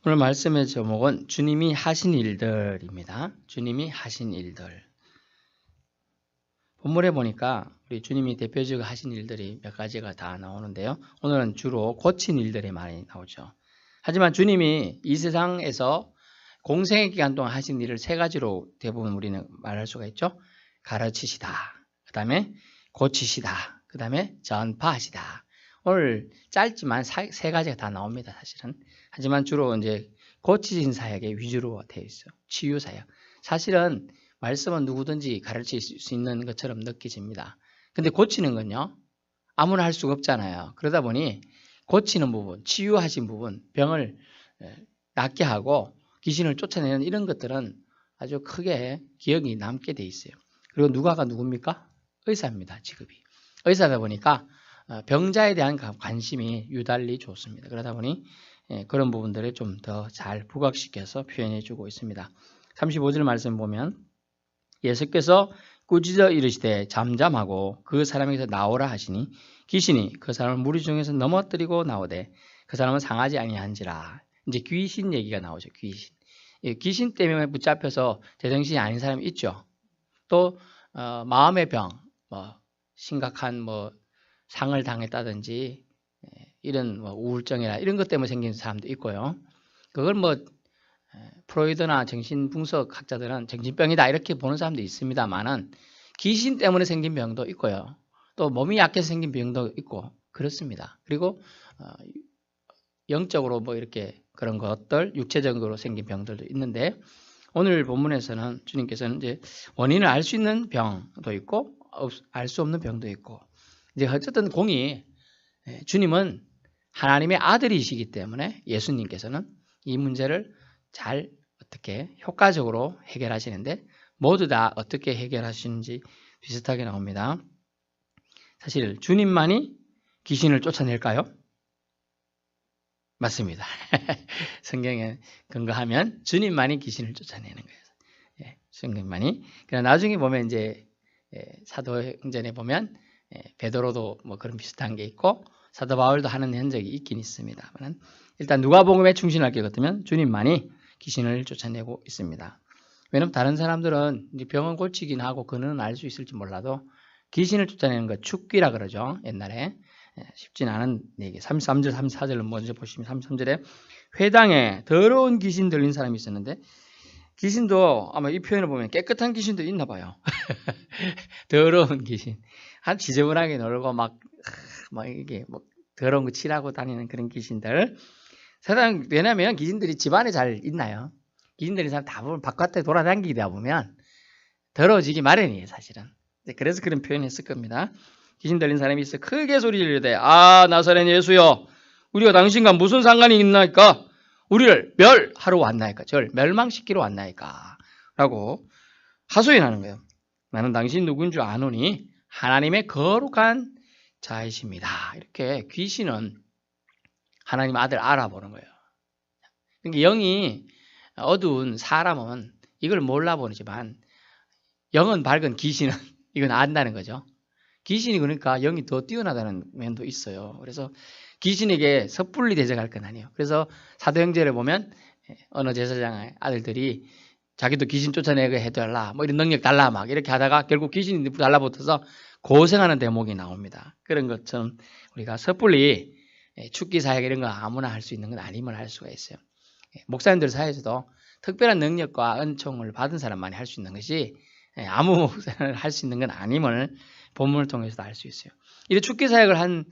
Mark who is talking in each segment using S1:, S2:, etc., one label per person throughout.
S1: 오늘 말씀의 제목은 주님이 하신 일들입니다. 주님이 하신 일들. 본문에 보니까 우리 주님이 대표적으로 하신 일들이 몇 가지가 다 나오는데요. 오늘은 주로 고친 일들이 많이 나오죠. 하지만 주님이 이 세상에서 공생의 기간 동안 하신 일을 세 가지로 대부분 우리는 말할 수가 있죠. 가르치시다. 그 다음에 고치시다. 그 다음에 전파하시다. 오늘 짧지만 세 가지가 다 나옵니다, 사실은. 하지만 주로 이제 고치신 사역의 위주로 되어 있어요. 치유 사역. 사실은 말씀은 누구든지 가르칠 수 있는 것처럼 느껴집니다. 근데 고치는 건요, 아무나 할 수가 없잖아요. 그러다 보니 고치는 부분, 치유하신 부분, 병을 낫게 하고 귀신을 쫓아내는 이런 것들은 아주 크게 기억이 남게 돼 있어요. 그리고 누가가 누굽니까? 의사입니다, 직업이. 의사다 보니까 병자에 대한 관심이 유달리 좋습니다. 그러다 보니 그런 부분들을 좀 더 잘 부각시켜서 표현해 주고 있습니다. 35절 말씀 보면 예수께서 꾸짖어 이르시되 잠잠하고 그 사람에게서 나오라 하시니 귀신이 그 사람을 무리 중에서 넘어뜨리고 나오되 그 사람은 상하지 아니한지라. 이제 귀신 얘기가 나오죠. 귀신 때문에 붙잡혀서 제정신이 아닌 사람이 있죠. 또 마음의 병, 심각한 상을 당했다든지 이런 우울증이나 이런 것 때문에 생긴 사람도 있고요. 그걸 프로이드나 정신분석 학자들은 정신병이다 이렇게 보는 사람도 있습니다만은 귀신 때문에 생긴 병도 있고요. 또 몸이 약해서 생긴 병도 있고 그렇습니다. 그리고 영적으로 이렇게 그런 것들, 육체적으로 생긴 병들도 있는데 오늘 본문에서는 주님께서는 이제 원인을 알 수 있는 병도 있고 알 수 없는 병도 있고 이제 어쨌든 주님은 하나님의 아들이시기 때문에 예수님께서는 이 문제를 잘 어떻게 효과적으로 해결하시는데 모두 다 어떻게 해결하시는지 비슷하게 나옵니다. 사실 주님만이 귀신을 쫓아낼까요? 맞습니다. 성경에 근거하면 주님만이 귀신을 쫓아내는 거예요. 성경만이. 그러나 나중에 보면 이제 사도행전에 보면 베드로도 그런 비슷한 게 있고 사도 바울도 하는 흔적이 있긴 있습니다만 일단 누가복음에 충실할 것 같으면 주님만이 귀신을 쫓아내고 있습니다. 왜냐하면 다른 사람들은 병은 고치긴 하고 그는 알 수 있을지 몰라도 귀신을 쫓아내는 거 축귀라 그러죠. 옛날에 쉽진 않은 얘기. 33절, 34절을 먼저 보시면 33절에 회당에 더러운 귀신 들린 사람이 있었는데 귀신도 아마 이 표현을 보면 깨끗한 귀신도 있나 봐요. 더러운 귀신. 한 지저분하게 놀고 이게 더러운 거 칠하고 다니는 그런 귀신들. 세상, 왜냐면 귀신들이 집안에 잘 있나요? 귀신들이 대부분 바깥에 돌아다니다 보면 더러워지기 마련이에요, 사실은. 그래서 그런 표현을 했을 겁니다. 귀신 들린 사람이 있어 크게 소리 지르되 나사렛 예수여 우리가 당신과 무슨 상관이 있나이까? 우리를 멸하러 왔나이까? 저를 멸망시키러 왔나이까? 라고 하소연하는 거예요. 나는 당신 누군 줄 아노니 하나님의 거룩한 자이십니다. 이렇게 귀신은 하나님 아들 알아보는 거예요. 그러니까 영이 어두운 사람은 이걸 몰라보지만 영은 밝은 귀신은 이건 안다는 거죠. 귀신이 그러니까 영이 더 뛰어나다는 면도 있어요. 그래서 귀신에게 섣불리 대적할 건 아니에요. 그래서 사도행전에 보면 어느 제사장의 아들들이 자기도 귀신 쫓아내게 해달라, 이런 능력 달라, 이렇게 하다가 결국 귀신이 달라붙어서 고생하는 대목이 나옵니다. 그런 것처럼 우리가 섣불리 축기 사역 이런 거 아무나 할 수 있는 건 아님을 할 수가 있어요. 목사님들 사이에서도 특별한 능력과 은총을 받은 사람만이 할 수 있는 것이 아무 목사를 할 수 있는 건 아님을 본문을 통해서도 알 수 있어요. 이렇게 축기 사역을 한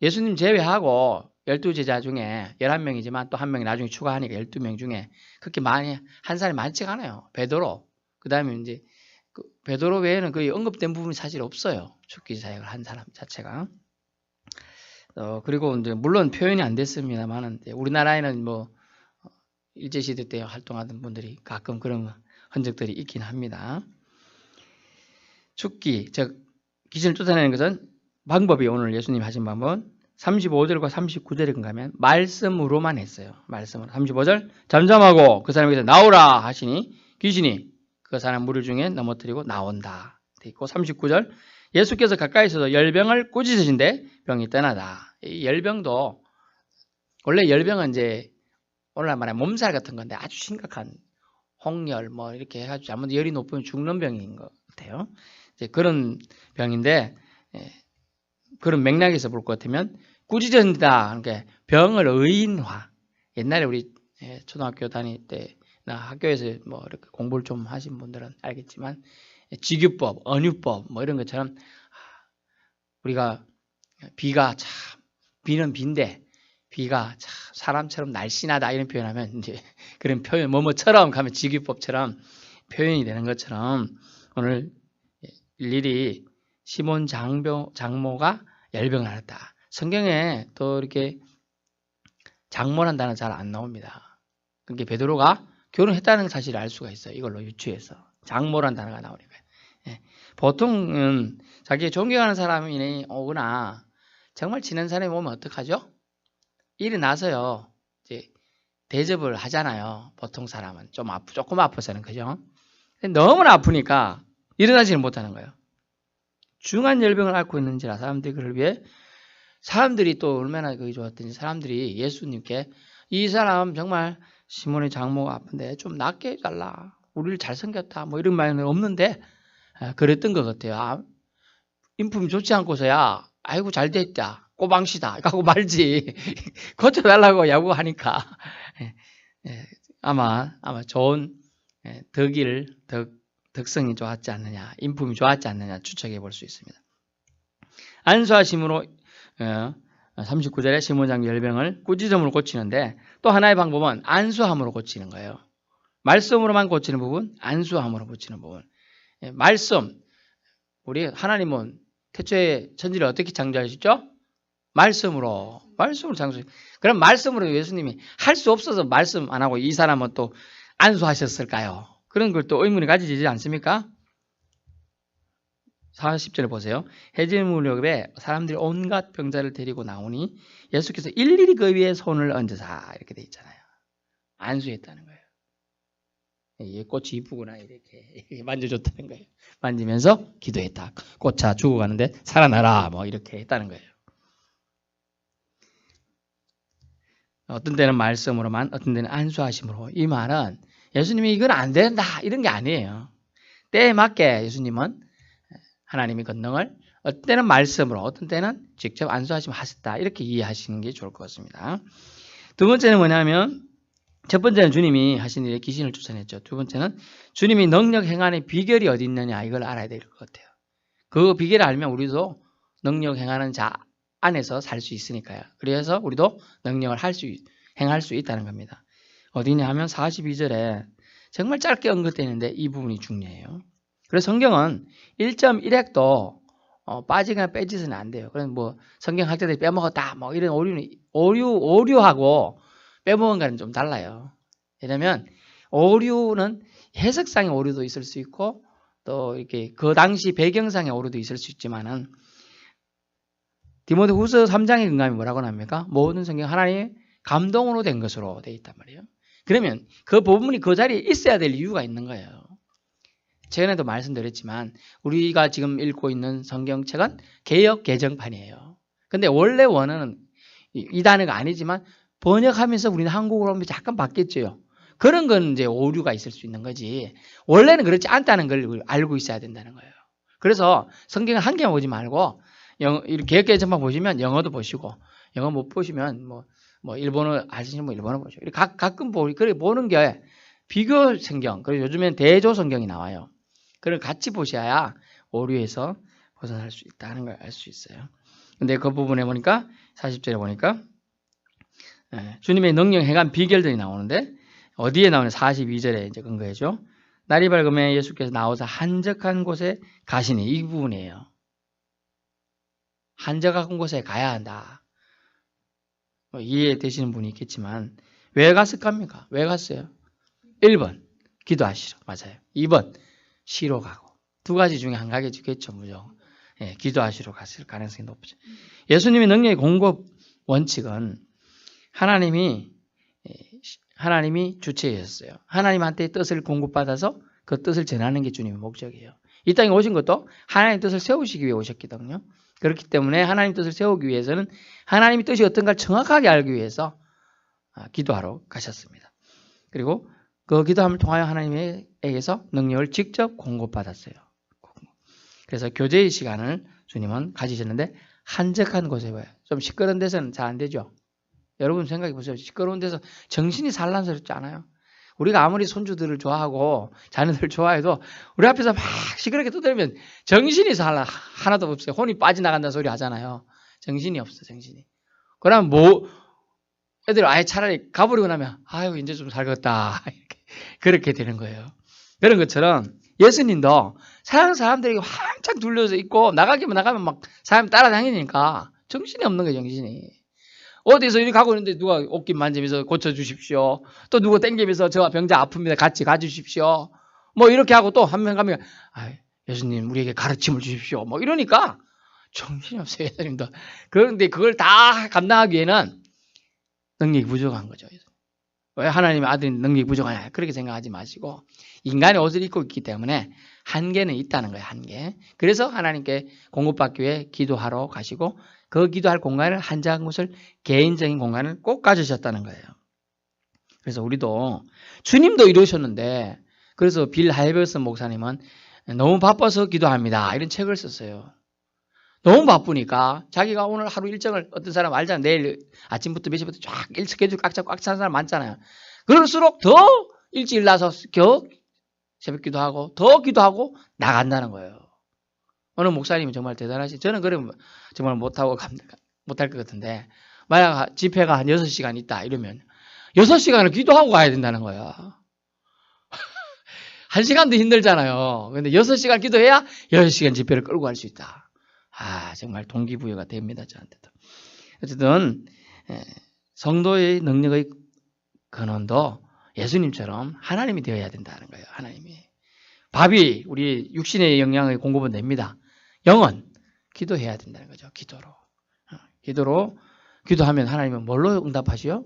S1: 예수님 제외하고 12제자 중에 11명이지만 또 한 명이 나중에 추가하니까 12명 중에 그렇게 많이 한 사람이 많지가 않아요. 베드로, 그 다음에 이제 베드로 외에는 거의 언급된 부분이 사실 없어요. 축기 사역을 한 사람 자체가. 그리고 이제 물론 표현이 안 됐습니다만 우리나라에는 일제시대 때 활동하던 분들이 가끔 그런 흔적들이 있긴 합니다. 축기, 즉 귀신을 쫓아내는 것은 방법이 오늘 예수님 하신 방법은 35절과 39절에 가면 말씀으로만 했어요. 말씀으로. 35절 잠잠하고 그 사람에게서 나오라 하시니 귀신이 그 사람 무리 중에 넘어뜨리고 나온다. 돼 있고 39절 예수께서 가까이서도 열병을 꾸짖으신데 병이 떠나다. 이 열병도 원래 열병은 이제 오늘날 말하면 몸살 같은 건데 아주 심각한 홍열 뭐 이렇게 해가지고 잘못 열이 높으면 죽는 병인 것 같아요. 이제 그런 병인데 그런 맥락에서 볼 것 같으면 꾸짖은다. 그러니까 병을 의인화. 옛날에 우리 초등학교 다닐 때나 학교에서 뭐 이렇게 공부를 좀 하신 분들은 알겠지만 직유법, 언유법 뭐 이런 것처럼 우리가 비는 빈데 비가 참 사람처럼 날씬하다 이런 표현하면 이제 그런 표현 뭐뭐처럼 가면 직유법처럼 표현이 되는 것처럼 오늘 일일이 시몬 장모가 열병을 앓았다. 성경에 또 이렇게 장모란 단어 잘 안 나옵니다. 그러니까 베드로가 결혼했다는 사실을 알 수가 있어요. 이걸로 유추해서 장모란 단어가 나오니까요. 보통은 자기 존경하는 사람이 오거나 정말 친한 사람이 오면 어떡하죠? 일어나서요. 이제 대접을 하잖아요. 보통 사람은 조금 아파서는 그죠? 너무나 아프니까 일어나지는 못하는 거예요. 중한 열병을 앓고 있는지라 사람들이 그를 위해 사람들이 또 얼마나 그게 좋았든지 사람들이 예수님께 이 사람 정말 시몬의 장모가 아픈데 좀 낫게 해달라. 우리를 잘생겼다. 뭐 이런 말은 없는데 그랬던 것 같아요. 인품이 좋지 않고서야 아이고 잘 됐다. 꼬방시다. 하고 말지. 고쳐달라고 야구하니까 아마 좋은 덕성이 좋았지 않느냐, 인품이 좋았지 않느냐 추측해 볼 수 있습니다. 안수하심으로 39절에 시몬 장모 열병을 꾸짖음으로 고치는데 또 하나의 방법은 안수함으로 고치는 거예요. 말씀으로만 고치는 부분, 안수함으로 고치는 부분. 말씀, 우리 하나님은 태초에 천지를 어떻게 창조하셨죠? 말씀으로 창조하셨죠. 그럼 말씀으로 예수님이 할 수 없어서 말씀 안 하고 이 사람은 또 안수하셨을까요? 그런 걸 또 의문이 가지지 않습니까? 40절에 보세요. 해질무렵에 사람들이 온갖 병자를 데리고 나오니 예수께서 일일이 그 위에 손을 얹으사 이렇게 돼 있잖아요. 안수했다는 거예요. 이 꽃이 이쁘구나 이렇게 만져줬다는 거예요. 만지면서 기도했다. 꽃아 죽어가는데 살아나라 뭐 이렇게 했다는 거예요. 어떤 때는 말씀으로만 어떤 때는 안수하심으로. 이 말은 예수님이 이건 안 된다 이런 게 아니에요. 때에 맞게 예수님은 하나님의 권능을 어떤 때는 말씀으로 어떤 때는 직접 안수하시면 하셨다 이렇게 이해하시는 게 좋을 것 같습니다. 두 번째는 뭐냐면 첫 번째는 주님이 하신 일에 귀신을 쫓아냈죠. 두 번째는 주님이 능력 행하는 비결이 어디 있느냐 이걸 알아야 될 것 같아요. 그 비결을 알면 우리도 능력 행하는 자 안에서 살 수 있으니까요. 그래서 우리도 능력을 행할 수 있다는 겁니다. 어디냐 하면 42절에 정말 짧게 언급되는데 이 부분이 중요해요. 그래서 성경은 1.1핵도 빠지거나 빼지서는 안 돼요. 그래서 뭐 성경학자들이 빼먹었다 뭐 이런 오류하고 빼먹은 거는 좀 달라요. 왜냐면 오류는 해석상의 오류도 있을 수 있고 또 이렇게 그 당시 배경상의 오류도 있을 수 있지만은 디모데후서 3장의 근감이 뭐라고 합니까? 모든 성경 하나님의 감동으로 된 것으로 되어 있단 말이에요. 그러면 그 부분이 그 자리에 있어야 될 이유가 있는 거예요. 최근에도 말씀드렸지만 우리가 지금 읽고 있는 성경책은 개역 개정판이에요. 근데 원래 원어는 이 단어가 아니지만 번역하면서 우리는 한국어로 하면 잠깐 바뀌었죠. 그런 건 이제 오류가 있을 수 있는 거지. 원래는 그렇지 않다는 걸 알고 있어야 된다는 거예요. 그래서 성경을 한 개만 보지 말고 이렇게 개역 개정판 보시면 영어도 보시고 영어 못 보시면 뭐 일본어 아시는 분 일본어 보시고 가끔 그래 보는 게 비교 성경 그리고 요즘엔 대조 성경이 나와요. 그걸 같이 보셔야 오류에서 벗어날 수 있다는 걸 알 수 있어요. 근데 그 부분에 보니까 40절에 보니까 주님의 능력 행한 비결들이 나오는데 어디에 나오냐 42절에 이제 근거해죠. 날이 밝으면 예수께서 나오사 한적한 곳에 가시니 이 부분이에요. 한적한 곳에 가야 한다. 이해되시는 분이 있겠지만 왜 갔을까입니까? 왜 갔어요? 1번 기도하시러 맞아요. 2번 쉬러 가고 두 가지 중에 한 가지겠죠. 무조건 기도하시러 갔을 가능성이 높죠. 예수님의 능력의 공급 원칙은 하나님이 주체였어요. 하나님한테 뜻을 공급받아서 그 뜻을 전하는 게 주님의 목적이에요. 이 땅에 오신 것도 하나님의 뜻을 세우시기 위해 오셨거든요. 그렇기 때문에 하나님 뜻을 세우기 위해서는 하나님의 뜻이 어떤가를 정확하게 알기 위해서 기도하러 가셨습니다. 그리고 그 기도함을 통하여 하나님에게서 능력을 직접 공급받았어요. 그래서 교제의 시간을 주님은 가지셨는데 한적한 곳에 와요. 좀 시끄러운 데서는 잘 안 되죠. 여러분 생각해 보세요. 시끄러운 데서 정신이 산란스럽지 않아요? 우리가 아무리 손주들을 좋아하고 자녀들을 좋아해도 우리 앞에서 막 시끄럽게 떠들면 정신이 하나도 없어요. 혼이 빠져나간다는 소리 하잖아요. 정신이 없어, 정신이. 그러면 애들 아예 차라리 가버리고 나면 아유 이제 좀 살겠다 그렇게 되는 거예요. 그런 것처럼 예수님도 사람들에게 한창 둘러서 있고 나가기만 나가면 막 사람 따라다니니까 정신이 없는 거예요. 정신이. 어디서 이렇게 가고 있는데 누가 옷깃 만지면서 고쳐주십시오. 또 누가 땡기면서 저 병자 아픕니다. 같이 가주십시오. 뭐 이렇게 하고 또 한 명 가면 예수님 우리에게 가르침을 주십시오. 뭐 이러니까 정신이 없어요. 예수님도. 그런데 그걸 다 감당하기에는 능력이 부족한 거죠. 왜 하나님의 아들이 능력이 부족하냐 그렇게 생각하지 마시고 인간의 옷을 입고 있기 때문에 한계는 있다는 거예요. 한계. 그래서 하나님께 공급받기 위해 기도하러 가시고 그 기도할 공간을 한적한 곳을 개인적인 공간을 꼭 가지셨다는 거예요. 그래서 우리도 주님도 이러셨는데 그래서 빌 하이버슨 목사님은 너무 바빠서 기도합니다. 이런 책을 썼어요. 너무 바쁘니까 자기가 오늘 하루 일정을 어떤 사람 알잖아요. 내일 아침부터 몇 시부터 쫙 스케줄 꽉 잡고 꽉 찬 사람 많잖아요. 그럴수록 더 일찍 일어나서 새벽 기도하고 더 기도하고 나간다는 거예요. 어느 목사님이 정말 대단하시. 저는 그러면 정말 못할 것 같은데 만약 집회가 한 6시간 있다 이러면 6시간을 기도하고 가야 된다는 거야. 1시간도 힘들잖아요. 근데 6시간 기도해야 6시간 집회를 끌고 갈 수 있다. 정말 동기부여가 됩니다. 저한테도. 어쨌든 성도의 능력의 근원도 예수님처럼 하나님이 되어야 된다는 거예요. 하나님이. 밥이 우리 육신의 영양의 공급은 됩니다. 영은 기도해야 된다는 거죠. 기도로 기도하면 하나님은 뭘로 응답하시오?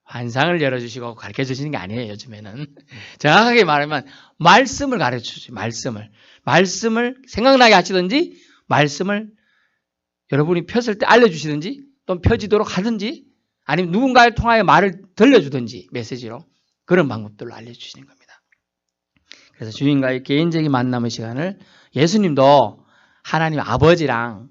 S1: 환상을 열어주시고 가르쳐주시는 게 아니에요. 요즘에는. 정확하게 말하면 말씀을 가르쳐주시죠. 말씀을 생각나게 하시든지 말씀을 여러분이 폈을 때 알려주시든지 또 펴지도록 하든지 아니면 누군가를 통하여 말을 들려주든지 메시지로 그런 방법들로 알려주시는 겁니다. 그래서 주님과의 개인적인 만남의 시간을 예수님도 하나님 아버지랑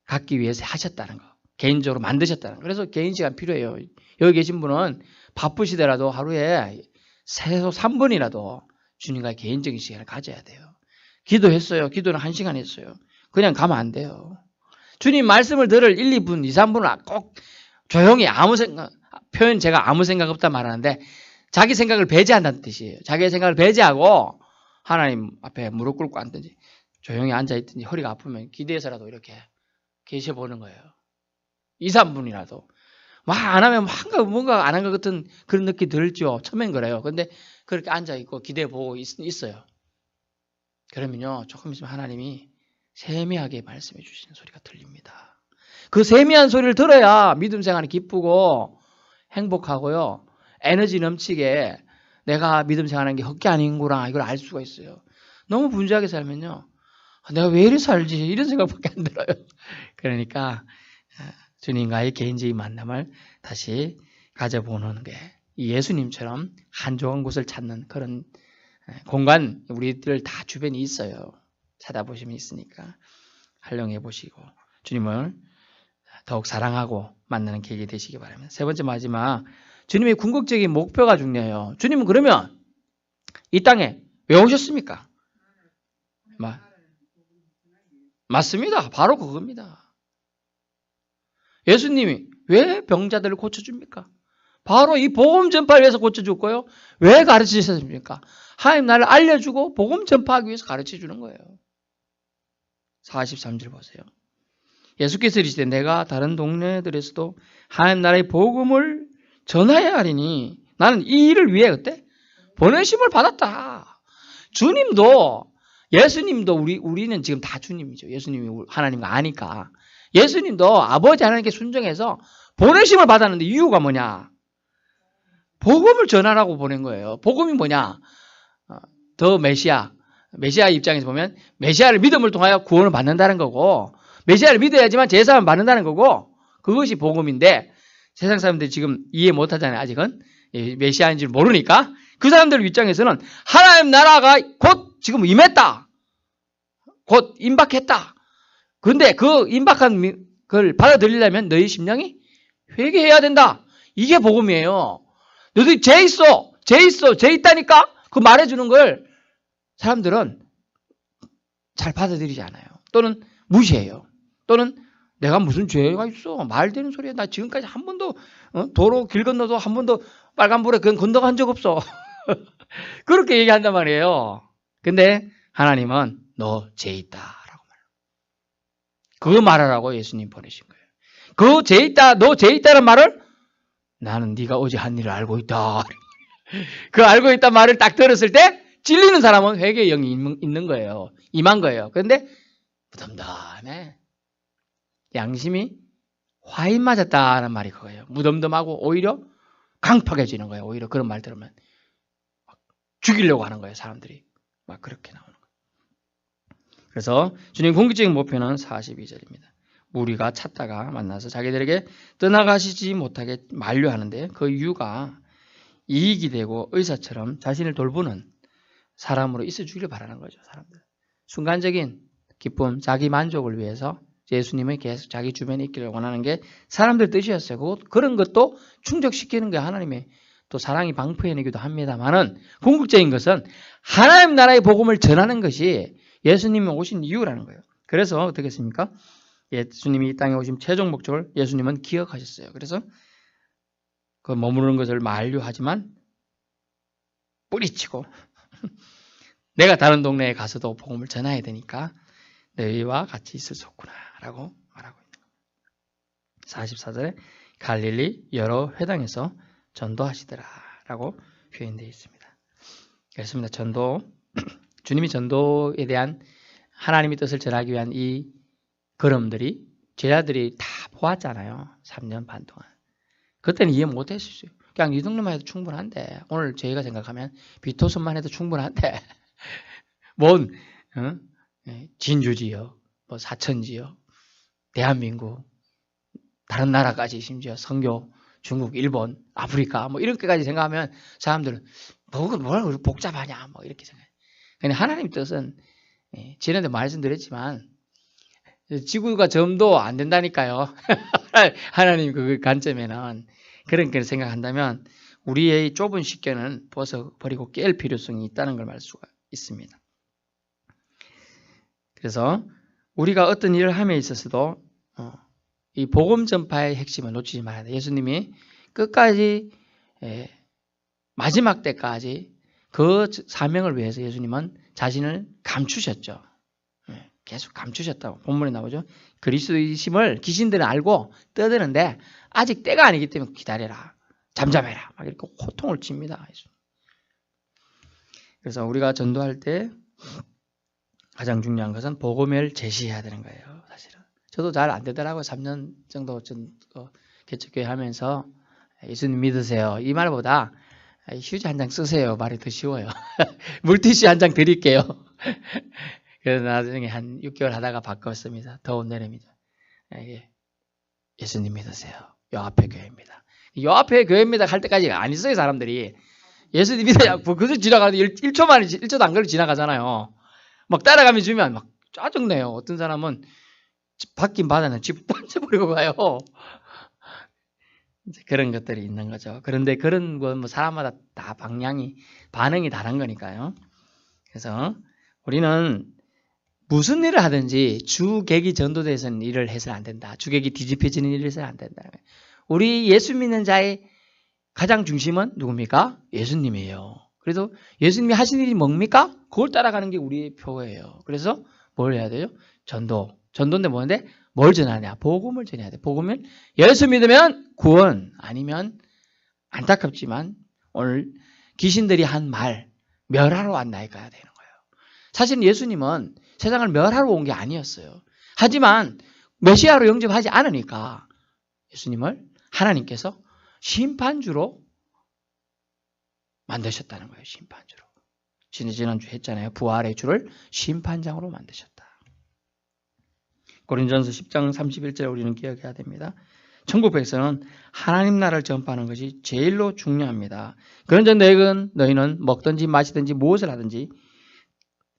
S1: 갖기 위해서 하셨다는 거. 개인적으로 만드셨다는 거. 그래서 개인 시간 필요해요. 여기 계신 분은 바쁘시더라도 하루에 최소 3분이라도 주님과의 개인적인 시간을 가져야 돼요. 기도했어요. 기도는 1시간 했어요. 그냥 가면 안 돼요. 주님 말씀을 들을 1, 2분, 2, 3분은 꼭 조용히 표현 제가 아무 생각 없다 말하는데 자기 생각을 배제한다는 뜻이에요. 자기의 생각을 배제하고 하나님 앞에 무릎 꿇고 앉든지 조용히 앉아있든지 허리가 아프면 기대해서라도 이렇게 계셔보는 거예요. 2, 3분이라도. 막 안 하면 뭔가 안 한 것 같은 그런 느낌이 들죠. 처음엔 그래요. 근데 그렇게 앉아있고 기대해보고 있어요. 그러면요. 조금 있으면 하나님이 세미하게 말씀해 주시는 소리가 들립니다. 그 세미한 소리를 들어야 믿음 생활이 기쁘고 행복하고요. 에너지 넘치게 내가 믿음 생활하는 게 헛게 아닌구나 이걸 알 수가 있어요. 너무 분주하게 살면요. 내가 왜 이리 살지? 이런 생각밖에 안 들어요. 그러니까 주님과의 개인적인 만남을 다시 가져보는 게 예수님처럼 한적한 곳을 찾는 그런 공간 우리들 다 주변에 있어요. 찾아보시면 있으니까 활용해 보시고 주님을 더욱 사랑하고 만나는 계획이 되시기 바랍니다. 세 번째 마지막 주님의 궁극적인 목표가 중요해요. 주님은 그러면 이 땅에 왜 오셨습니까? 맞습니다. 바로 그겁니다. 예수님이 왜 병자들을 고쳐줍니까? 바로 이 복음 전파를 위해서 고쳐줬고요. 왜 가르치셨습니까? 하나님 나를 알려주고 복음 전파하기 위해서 가르쳐주는 거예요. 43절 보세요. 예수께서 이르시되 내가 다른 동네들에서도 하나님 나라의 복음을 전하여야 하리니 나는 이 일을 위해 그때 보내심을 받았다. 주님도 예수님도 우리는 지금 다 주님이죠. 예수님이 하나님과 아니까. 예수님도 아버지 하나님께 순종해서 보내심을 받았는데 이유가 뭐냐? 복음을 전하라고 보낸 거예요. 복음이 뭐냐? 더 메시아 입장에서 보면 메시아를 믿음을 통하여 구원을 받는다는 거고 메시아를 믿어야지만 제사를 받는다는 거고 그것이 복음인데 세상 사람들이 지금 이해 못하잖아요. 아직은 메시아인지 모르니까. 그 사람들 입장에서는 하나님 나라가 곧 지금 임했다. 곧 임박했다. 그런데 그 임박한 걸 받아들이려면 너희 심령이 회개해야 된다. 이게 복음이에요. 너희들 죄 있어. 죄 있다니까? 그 말해주는 걸 사람들은 잘 받아들이지 않아요. 또는 무시해요. 또는 내가 무슨 죄가 있어. 말 되는 소리야. 나 지금까지 한 번도 도로 길 건너도 한 번도 빨간불에 그건 건너간 적 없어. 그렇게 얘기한단 말이에요. 근데 하나님은 너 죄 있다 라고 말해요. 그거 말하라고 예수님 보내신 거예요. 그 죄 있다, 너 죄 있다는 말을 나는 네가 어제 한 일을 알고 있다. 그 알고 있다 말을 딱 들었을 때 찔리는 사람은 회개의 영이 있는 거예요. 임한 거예요. 그런데 무덤덤해. 양심이 화인 맞았다는 말이 그거예요. 무덤덤하고 오히려 강팍해지는 거예요. 오히려 그런 말 들으면 막 죽이려고 하는 거예요. 사람들이 막 그렇게 나오는 거예요. 그래서 주님 궁극적인 목표는 42절입니다. 무리가 찾다가 만나서 자기들에게 떠나가시지 못하게 만류하는데 그 이유가 이익이 되고 의사처럼 자신을 돌보는 사람으로 있어주기를 바라는 거죠. 사람들. 순간적인 기쁨, 자기 만족을 위해서 예수님이 계속 자기 주변에 있기를 원하는 게 사람들 뜻이었어요. 그런 것도 충족시키는 게 하나님의 또 사랑이 방포해내기도 합니다만은 궁극적인 것은 하나님 나라의 복음을 전하는 것이 예수님이 오신 이유라는 거예요. 그래서 어떻게 했습니까? 예수님이 이 땅에 오신 최종 목적을 예수님은 기억하셨어요. 그래서 그 머무르는 것을 만류하지만 뿌리치고 내가 다른 동네에 가서도 복음을 전해야 되니까 너희와 같이 있을 수 없구나 라고 말하고 있는 겁니다. 44절에 갈릴리 여러 회당에서 전도하시더라 라고 표현되어 있습니다. 그렇습니다. 전도, 주님이 전도에 대한 하나님의 뜻을 전하기 위한 이 걸음들이 제자들이 다 보았잖아요. 3년 반 동안. 그때는 이해 못했어요. 그냥 이 정도만 해도 충분한데 오늘 저희가 생각하면 비토선만 해도 충분한데 뭔 진주지요, 뭐 사천지요, 대한민국, 다른 나라까지 심지어 선교, 중국, 일본, 아프리카 뭐 이렇게까지 생각하면 사람들은 뭘 복잡하냐 뭐 이렇게 생각해요. 근데 하나님 뜻은 지난번에 말씀드렸지만 지구가 점도 안 된다니까요. 하나님 그 관점에는 그렇게 생각한다면 우리의 좁은 식견은 벗어버리고 깰 필요성이 있다는 걸 말 수가 있습니다. 그래서 우리가 어떤 일을 함에 있어서도 이 복음 전파의 핵심을 놓치지 말아야 돼요. 예수님이 끝까지 마지막 때까지 그 사명을 위해서 예수님은 자신을 감추셨죠. 계속 감추셨다고 본문에 나오죠. 그리스도이심을 귀신들은 알고 떠드는데 아직 때가 아니기 때문에 기다려라. 잠잠해라. 막 이렇게 호통을 칩니다. 그래서 우리가 전도할 때 가장 중요한 것은 복음을 제시해야 되는 거예요. 사실은. 저도 잘 안 되더라고요. 3년 정도 개척교회 하면서 예수님 믿으세요. 이 말보다 휴지 한 장 쓰세요. 말이 더 쉬워요. 물티슈 한 장 드릴게요. 그래서 나중에 한 6개월 하다가 바꿨습니다. 더운 여름이죠. 예수님 믿으세요. 요 앞에 교회입니다. 요 앞에 교회입니다 할 때까지 안 있어요. 사람들이. 예수님 믿으세요. 그저 지나가는데 1초도 안 걸리고 지나가잖아요. 막 따라가면 주면 막 짜증내요. 어떤 사람은 받긴 받았는데 집 던져버리고 가요. 이제 그런 것들이 있는 거죠. 그런데 그런 건 뭐 사람마다 다 반응이 다른 거니까요. 그래서 우리는 무슨 일을 하든지 주객이 전도돼서는 일을 해서는 안 된다. 주객이 뒤집혀지는 일을 해서는 안 된다. 우리 예수 믿는 자의 가장 중심은 누굽니까? 예수님이에요. 그래서 예수님이 하신 일이 뭡니까? 그걸 따라가는 게 우리의 표예요. 그래서 뭘 해야 돼요? 전도. 전도인데 뭐인데? 뭘 전하냐? 복음을 전해야 돼. 복음은 예수 믿으면 구원, 아니면 안타깝지만 오늘 귀신들이 한 말 멸하러 왔나에 가야 되는 거예요. 사실 예수님은 세상을 멸하러 온 게 아니었어요. 하지만 메시아로 영접하지 않으니까 예수님을 하나님께서 심판주로 만드셨다는 거예요. 심판주로. 지난주 했잖아요. 부활의 주를 심판장으로 만드셨다. 고린전서 10장 31절 우리는 기억해야 됩니다. 천국에서는 하나님 나라를 전파하는 것이 제일로 중요합니다. 그런데 너희는 먹든지 마시든지 무엇을 하든지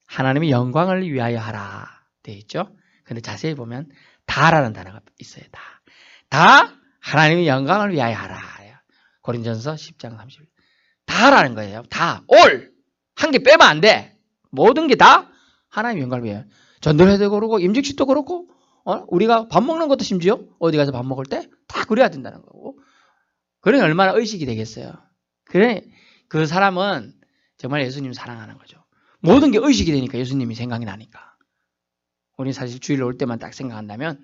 S1: 하나님의 영광을 위하여 하라 되어 있죠. 그런데 자세히 보면 다라는 단어가 있어요. 다 하나님의 영광을 위하여 하라. 고린전서 10장 30절. 다라는 거예요. 다. 올. 한 개 빼면 안 돼. 모든 게 다 하나님의 영광을 위하여. 전도회도 그렇고 임직식도 그렇고 우리가 밥 먹는 것도 심지어 어디 가서 밥 먹을 때 다 그래야 된다는 거고. 그러니 얼마나 의식이 되겠어요. 그래 그 사람은 정말 예수님 사랑하는 거죠. 모든 게 의식이 되니까 예수님이 생각이 나니까. 우리 사실 주일 올 때만 딱 생각한다면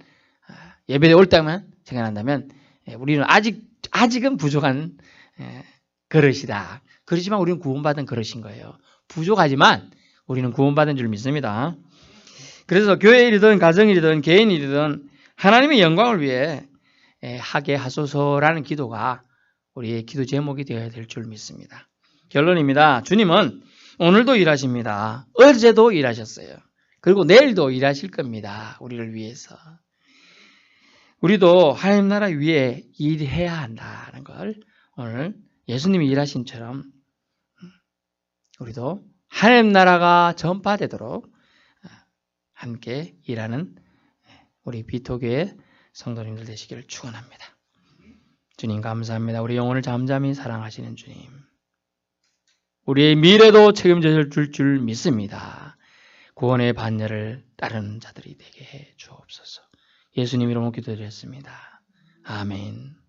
S1: 예배에 올 때만 생각한다면 우리는 아직은 부족한 그릇이다. 그렇지만 우리는 구원받은 그릇인 거예요. 부족하지만 우리는 구원받은 줄 믿습니다. 그래서 교회 일이든 가정 일이든 개인 일이든 하나님의 영광을 위해 하게 하소서라는 기도가 우리의 기도 제목이 되어야 될 줄 믿습니다. 결론입니다. 주님은 오늘도 일하십니다. 어제도 일하셨어요. 그리고 내일도 일하실 겁니다. 우리를 위해서. 우리도 하나님 나라 위에 일해야 한다는 걸 오늘 예수님이 일하신처럼 우리도 하나님 나라가 전파되도록 함께 일하는 우리 비토교회 성도님들 되시기를 축원합니다. 주님 감사합니다. 우리 영혼을 잠잠히 사랑하시는 주님. 우리의 미래도 책임져 줄 믿습니다. 구원의 반열을 따르는 자들이 되게 해 주옵소서. 예수님 이름으로 기도드렸습니다. 아멘.